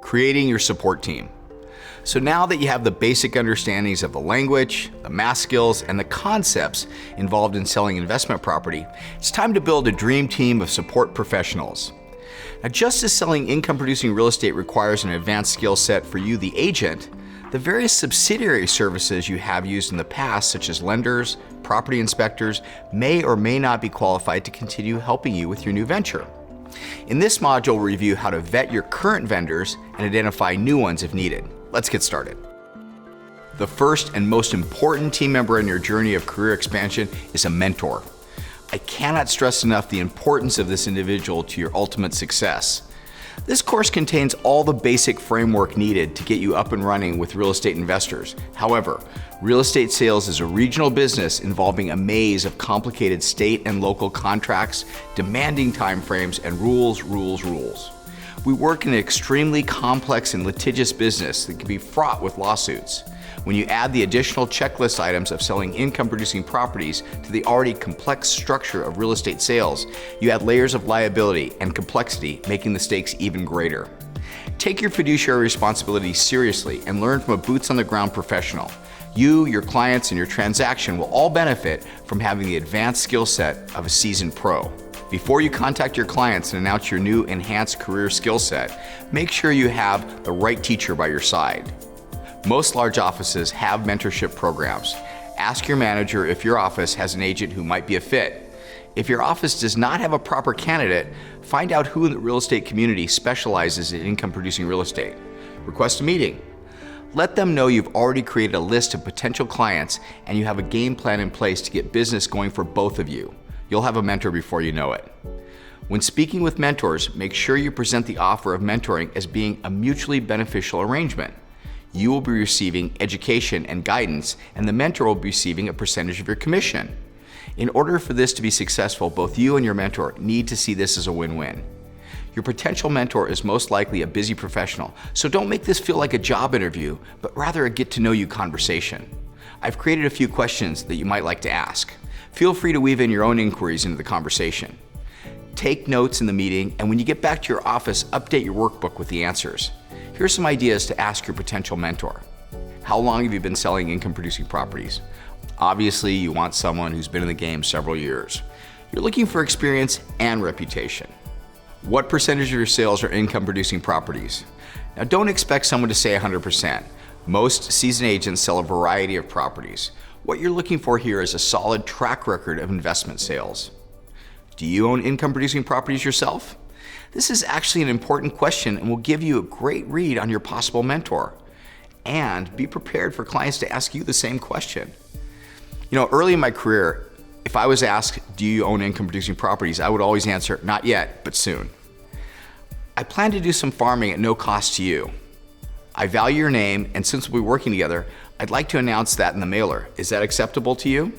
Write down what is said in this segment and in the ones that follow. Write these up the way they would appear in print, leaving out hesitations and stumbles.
creating your support team. So now that you have the basic understandings of the language, the math skills, and the concepts involved in selling investment property, it's time to build a dream team of support professionals. Now, just as selling income-producing real estate requires an advanced skill set for you, the agent, the various subsidiary services you have used in the past, such as lenders, property inspectors, may or may not be qualified to continue helping you with your new venture. In this module, we'll review how to vet your current vendors and identify new ones if needed. Let's get started. The first and most important team member in your journey of career expansion is a mentor. I cannot stress enough the importance of this individual to your ultimate success. This course contains all the basic framework needed to get you up and running with real estate investors. However, real estate sales is a regional business involving a maze of complicated state and local contracts, demanding timeframes, and rules. We work in an extremely complex and litigious business that can be fraught with lawsuits. When you add the additional checklist items of selling income-producing properties to the already complex structure of real estate sales, you add layers of liability and complexity, making the stakes even greater. Take your fiduciary responsibility seriously and learn from a boots-on-the-ground professional. You, your clients, and your transaction will all benefit from having the advanced skill set of a seasoned pro. Before you contact your clients and announce your new enhanced career skill set, make sure you have the right teacher by your side. Most large offices have mentorship programs. Ask your manager if your office has an agent who might be a fit. If your office does not have a proper candidate, find out who in the real estate community specializes in income-producing real estate. Request a meeting. Let them know you've already created a list of potential clients and you have a game plan in place to get business going for both of you. You'll have a mentor before you know it. When speaking with mentors, make sure you present the offer of mentoring as being a mutually beneficial arrangement. You will be receiving education and guidance, and the mentor will be receiving a percentage of your commission. In order for this to be successful, both you and your mentor need to see this as a win-win. Your potential mentor is most likely a busy professional, so don't make this feel like a job interview, but rather a get-to-know-you conversation. I've created a few questions that you might like to ask. Feel free to weave in your own inquiries into the conversation. Take notes in the meeting, and when you get back to your office, update your workbook with the answers. Here are some ideas to ask your potential mentor. How long have you been selling income-producing properties? Obviously, you want someone who's been in the game several years. You're looking for experience and reputation. What percentage of your sales are income-producing properties? Now, don't expect someone to say 100%. Most seasoned agents sell a variety of properties. What you're looking for here is a solid track record of investment sales. Do you own income-producing properties yourself? This is actually an important question and will give you a great read on your possible mentor. And be prepared for clients to ask you the same question. Early in my career, if I was asked, do you own income-producing properties, I would always answer, not yet, but soon. I plan to do some farming at no cost to you. I value your name, and since we'll be working together, I'd like to announce that in the mailer. Is that acceptable to you?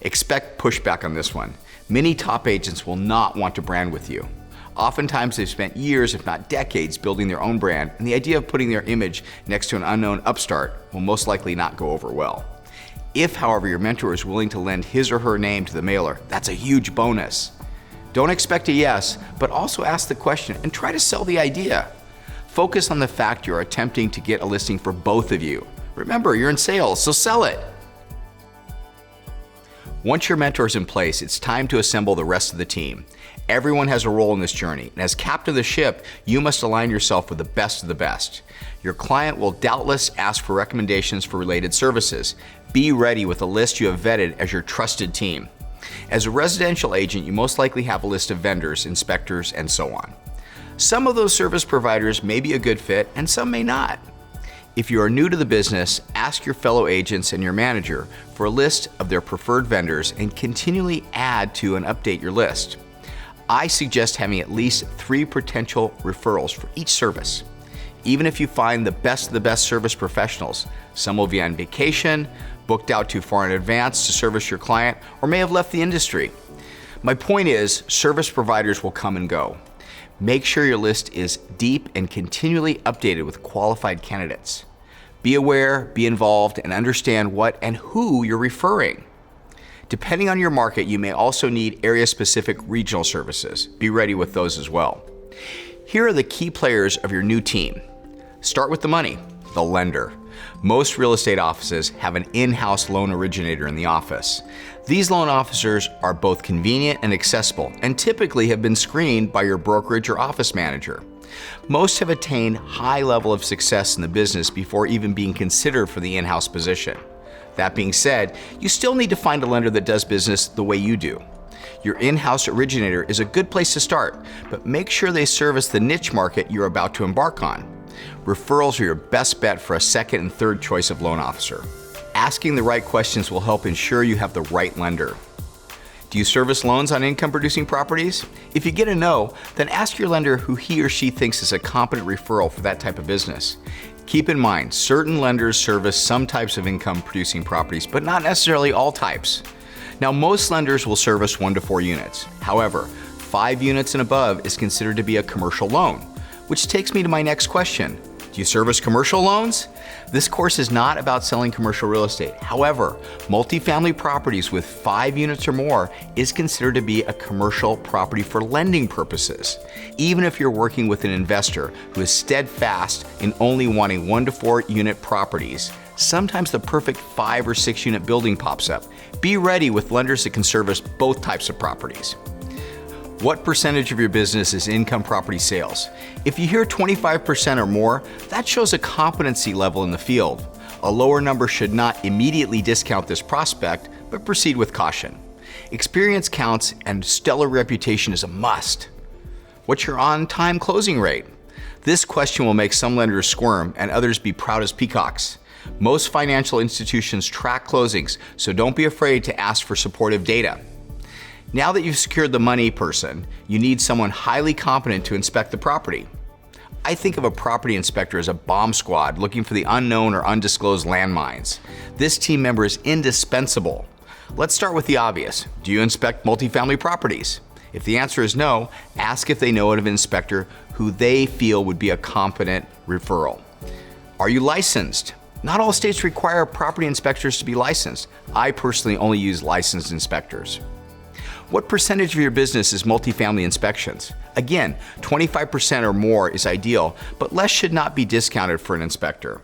Expect pushback on this one. Many top agents will not want to brand with you. Oftentimes they've spent years, if not decades, building their own brand, and the idea of putting their image next to an unknown upstart will most likely not go over well. If, however, your mentor is willing to lend his or her name to the mailer, that's a huge bonus. Don't expect a yes, but also ask the question and try to sell the idea. Focus on the fact you're attempting to get a listing for both of you. Remember, you're in sales, so sell it. Once your mentor is in place, it's time to assemble the rest of the team. Everyone has a role in this journey, and as captain of the ship, you must align yourself with the best of the best. Your client will doubtless ask for recommendations for related services. Be ready with a list you have vetted as your trusted team. As a residential agent, you most likely have a list of vendors, inspectors, and so on. Some of those service providers may be a good fit, and some may not. If you are new to the business, ask your fellow agents and your manager for a list of their preferred vendors and continually add to and update your list. I suggest having at least 3 potential referrals for each service. Even if you find the best of the best service professionals, some will be on vacation, booked out too far in advance to service your client, or may have left the industry. My point is, service providers will come and go. Make sure your list is deep and continually updated with qualified candidates. Be aware, be involved, and understand what and who you're referring. Depending on your market, you may also need area-specific regional services. Be ready with those as well. Here are the key players of your new team. Start with the money, the lender. Most real estate offices have an in-house loan originator in the office. These loan officers are both convenient and accessible and typically have been screened by your brokerage or office manager. Most have attained high level of success in the business before even being considered for the in-house position. That being said, you still need to find a lender that does business the way you do. Your in-house originator is a good place to start, but make sure they service the niche market you're about to embark on. Referrals are your best bet for a second and third choice of loan officer. Asking the right questions will help ensure you have the right lender. Do you service loans on income-producing properties? If you get a no, then ask your lender who he or she thinks is a competent referral for that type of business. Keep in mind, certain lenders service some types of income-producing properties, but not necessarily all types. Now, most lenders will service 1 to 4 units. However, 5 units and above is considered to be a commercial loan, which takes me to my next question. Do you service commercial loans? This course is not about selling commercial real estate. However, multifamily properties with 5 units or more is considered to be a commercial property for lending purposes. Even if you're working with an investor who is steadfast in only wanting 1 to 4 unit properties, sometimes the perfect 5 or 6 unit building pops up. Be ready with lenders that can service both types of properties. What percentage of your business is income property sales? If you hear 25% or more, that shows a competency level in the field. A lower number should not immediately discount this prospect, but proceed with caution. Experience counts and stellar reputation is a must. What's your on-time closing rate? This question will make some lenders squirm and others be proud as peacocks. Most financial institutions track closings, so don't be afraid to ask for supportive data. Now that you've secured the money person, you need someone highly competent to inspect the property. I think of a property inspector as a bomb squad looking for the unknown or undisclosed landmines. This team member is indispensable. Let's start with the obvious. Do you inspect multifamily properties? If the answer is no, ask if they know of an inspector who they feel would be a competent referral. Are you licensed? Not all states require property inspectors to be licensed. I personally only use licensed inspectors. What percentage of your business is multifamily inspections? Again, 25% or more is ideal, but less should not be discounted for an inspector.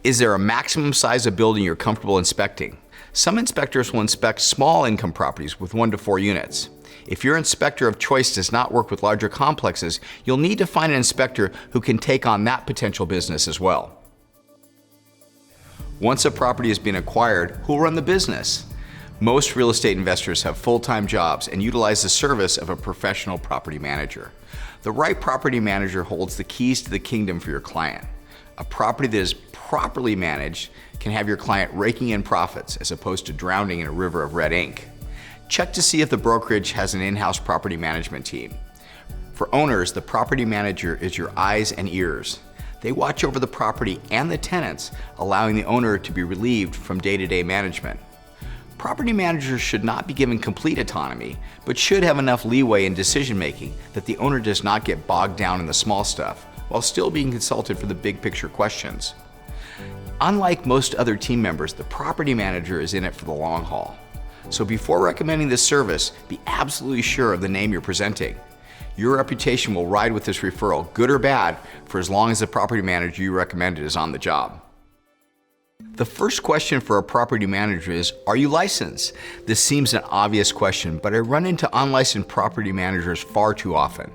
Is there a maximum size of building you're comfortable inspecting? Some inspectors will inspect small income properties with 1 to 4 units. If your inspector of choice does not work with larger complexes, you'll need to find an inspector who can take on that potential business as well. Once a property has been acquired, who will run the business? Most real estate investors have full-time jobs and utilize the service of a professional property manager. The right property manager holds the keys to the kingdom for your client. A property that is properly managed can have your client raking in profits as opposed to drowning in a river of red ink. Check to see if the brokerage has an in-house property management team. For owners, the property manager is your eyes and ears. They watch over the property and the tenants, allowing the owner to be relieved from day-to-day management. Property managers should not be given complete autonomy, but should have enough leeway in decision-making that the owner does not get bogged down in the small stuff, while still being consulted for the big picture questions. Unlike most other team members, the property manager is in it for the long haul. So before recommending this service, be absolutely sure of the name you're presenting. Your reputation will ride with this referral, good or bad, for as long as the property manager you recommended is on the job. The first question for a property manager is, are you licensed? This seems an obvious question, but I run into unlicensed property managers far too often.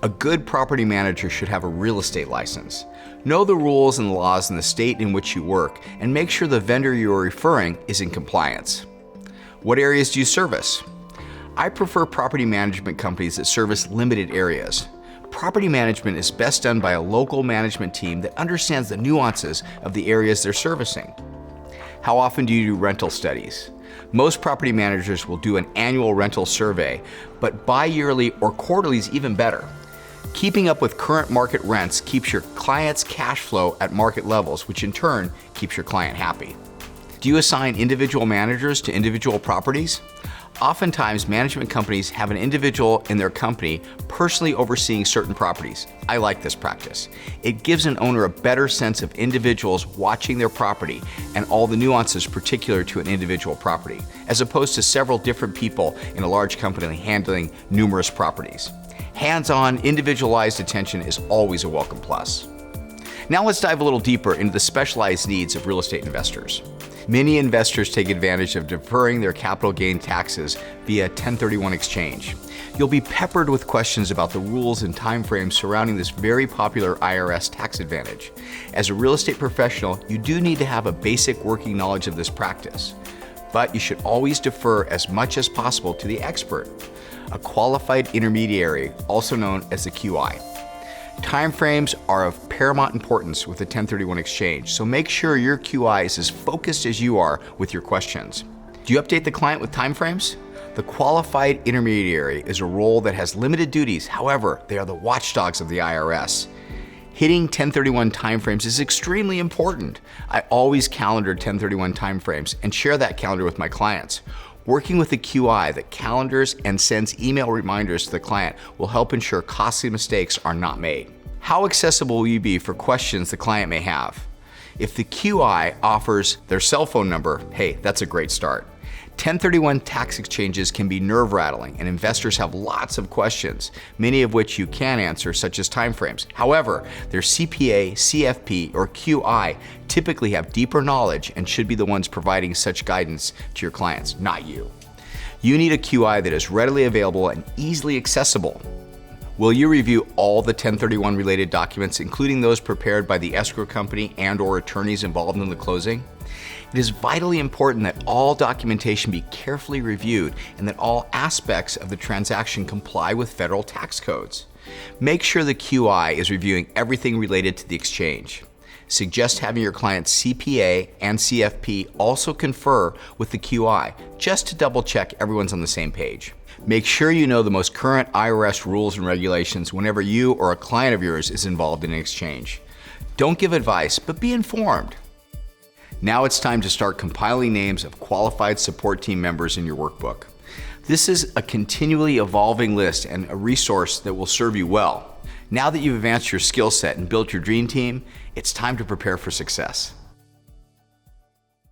A good property manager should have a real estate license. Know the rules and laws in the state in which you work, and make sure the vendor you are referring is in compliance. What areas do you service? I prefer property management companies that service limited areas. Property management is best done by a local management team that understands the nuances of the areas they're servicing. How often do you do rental studies? Most property managers will do an annual rental survey, but bi-yearly or quarterly is even better. Keeping up with current market rents keeps your client's cash flow at market levels, which in turn keeps your client happy. Do you assign individual managers to individual properties? Oftentimes, management companies have an individual in their company personally overseeing certain properties. I like this practice. It gives an owner a better sense of individuals watching their property and all the nuances particular to an individual property, as opposed to several different people in a large company handling numerous properties. Hands-on, individualized attention is always a welcome plus. Now let's dive a little deeper into the specialized needs of real estate investors. Many investors take advantage of deferring their capital gain taxes via 1031 exchange. You'll be peppered with questions about the rules and timeframes surrounding this very popular IRS tax advantage. As a real estate professional, you do need to have a basic working knowledge of this practice, but you should always defer as much as possible to the expert, a qualified intermediary, also known as the QI. Timeframes are of paramount importance with the 1031 exchange, so make sure your QI is as focused as you are with your questions. Do you update the client with timeframes? The qualified intermediary is a role that has limited duties. However, they are the watchdogs of the IRS. Hitting 1031 timeframes is extremely important. I always calendar 1031 timeframes and share that calendar with my clients. Working with a QI that calendars and sends email reminders to the client will help ensure costly mistakes are not made. How accessible will you be for questions the client may have? If the QI offers their cell phone number, hey, that's a great start. 1031 tax exchanges can be nerve-rattling, and investors have lots of questions, many of which you can answer, such as timeframes. However, their CPA, CFP, or QI typically have deeper knowledge and should be the ones providing such guidance to your clients, not you. You need a QI that is readily available and easily accessible. Will you review all the 1031 related documents, including those prepared by the escrow company and/or attorneys involved in the closing? It is vitally important that all documentation be carefully reviewed and that all aspects of the transaction comply with federal tax codes. Make sure the QI is reviewing everything related to the exchange. Suggest having your client's CPA and CFP also confer with the QI, just to double check everyone's on the same page. Make sure you know the most current IRS rules and regulations whenever you or a client of yours is involved in an exchange. Don't give advice, but be informed. Now it's time to start compiling names of qualified support team members in your workbook. This is a continually evolving list and a resource that will serve you well. Now that you've advanced your skill set and built your dream team, it's time to prepare for success.